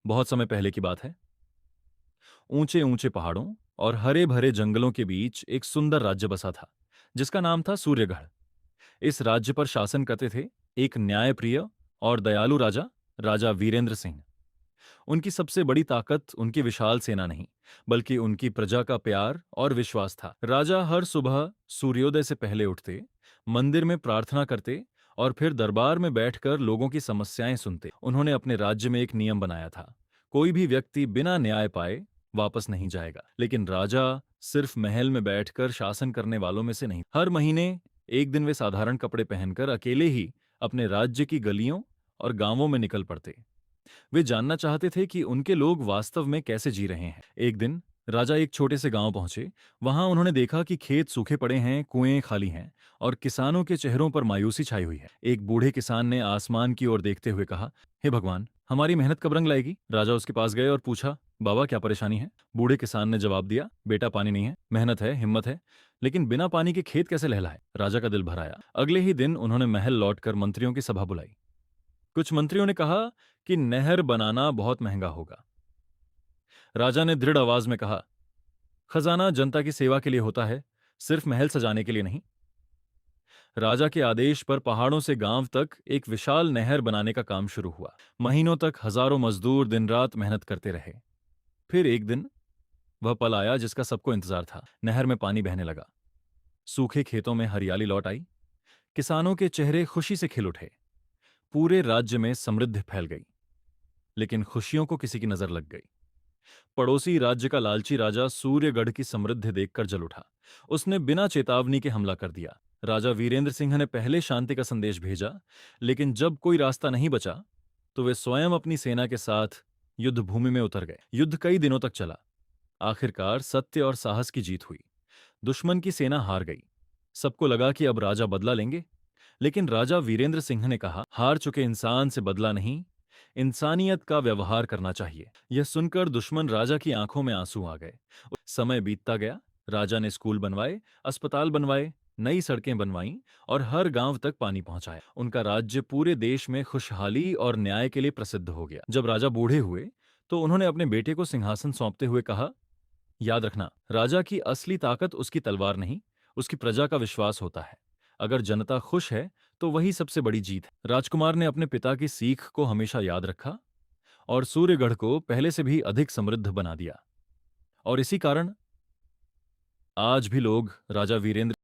बहुत समय पहले की बात है। ऊंचे ऊंचे पहाड़ों और हरे भरे जंगलों के बीच एक सुंदर राज्य बसा था, जिसका नाम था सूर्यगढ़। इस राज्य पर शासन करते थे एक न्यायप्रिय और दयालु राजा, राजा वीरेंद्र सिंह। उनकी सबसे बड़ी ताकत उनकी विशाल सेना नहीं, बल्कि उनकी प्रजा का प्यार और विश्वास था। राजा हर सुबह सूर्योदय से पहले उठते, मंदिर में प्रार्थना करते और फिर दरबार में बैठकर लोगों की समस्याएं सुनते। उन्होंने अपने राज्य में एक नियम बनाया था, कोई भी व्यक्ति बिना न्याय पाए वापस नहीं जाएगा। लेकिन राजा सिर्फ महल में बैठकर शासन करने वालों में से नहीं। हर महीने एक दिन वे साधारण कपड़े पहनकर अकेले ही अपने राज्य की गलियों और गांवों में निकल पड़ते। वे जानना चाहते थे कि उनके लोग वास्तव में कैसे जी रहे हैं। एक दिन राजा एक छोटे से गांव पहुंचे। वहां उन्होंने देखा कि खेत सूखे पड़े हैं, कुएं खाली हैं और किसानों के चेहरों पर मायूसी छाई हुई है। एक बूढ़े किसान ने आसमान की ओर देखते हुए कहा, हे भगवान, हमारी मेहनत कब रंग लाएगी? राजा उसके पास गए और पूछा, बाबा क्या परेशानी है? बूढ़े किसान ने जवाब दिया, बेटा पानी नहीं है, मेहनत है, हिम्मत है, लेकिन बिना पानी के खेत कैसे लहलाए? राजा का दिल भर आया। अगले ही दिन उन्होंने महल लौटकर मंत्रियों की सभा बुलाई। कुछ मंत्रियों ने कहा कि नहर बनाना बहुत महंगा होगा। राजा ने दृढ़ आवाज में कहा, खजाना जनता की सेवा के लिए होता है, सिर्फ महल सजाने के लिए नहीं। राजा के आदेश पर पहाड़ों से गांव तक एक विशाल नहर बनाने का काम शुरू हुआ। महीनों तक हजारों मजदूर दिन रात मेहनत करते रहे। फिर एक दिन वह पल आया जिसका सबको इंतजार था। नहर में पानी बहने लगा, सूखे खेतों में हरियाली लौट आई, किसानों के चेहरे खुशी से खिल उठे। पूरे राज्य में समृद्धि फैल गई। लेकिन खुशियों को किसी की नजर लग गई। पड़ोसी राज्य का लालची राजा सूर्यगढ़ की समृद्धि देखकर जल उठा। उसने बिना चेतावनी के हमला कर दिया। राजा वीरेंद्र सिंह ने पहले शांति का संदेश भेजा, लेकिन जब कोई रास्ता नहीं बचा तो वे स्वयं अपनी सेना के साथ युद्ध भूमि में उतर गए। युद्ध कई दिनों तक चला। आखिरकार सत्य और साहस की जीत हुई। दुश्मन की सेना हार गई। सबको लगा कि अब राजा बदला लेंगे, लेकिन राजा वीरेंद्र सिंह ने कहा, हार चुके इंसान से बदला नहीं, इंसानियत का व्यवहार करना चाहिए। यह सुनकर दुश्मन राजा की आंखों में आंसू आ गए। समय बीतता गया। राजा ने स्कूल बनवाए, अस्पताल बनवाए, नई सड़कें बनवाईं और हर गांव तक पानी पहुंचाया। उनका राज्य पूरे देश में खुशहाली और न्याय के लिए प्रसिद्ध हो गया। जब राजा बूढ़े हुए तो उन्होंने अपने बेटे को सिंहासन सौंपते हुए कहा, याद रखना, राजा की असली ताकत उसकी तलवार नहीं, उसकी प्रजा का विश्वास होता है। अगर जनता खुश है तो वही सबसे बड़ी जीत है। राजकुमार ने अपने पिता की सीख को हमेशा याद रखा और सूर्यगढ़ को पहले से भी अधिक समृद्ध बना दिया। और इसी कारण आज भी लोग राजा वीरेंद्र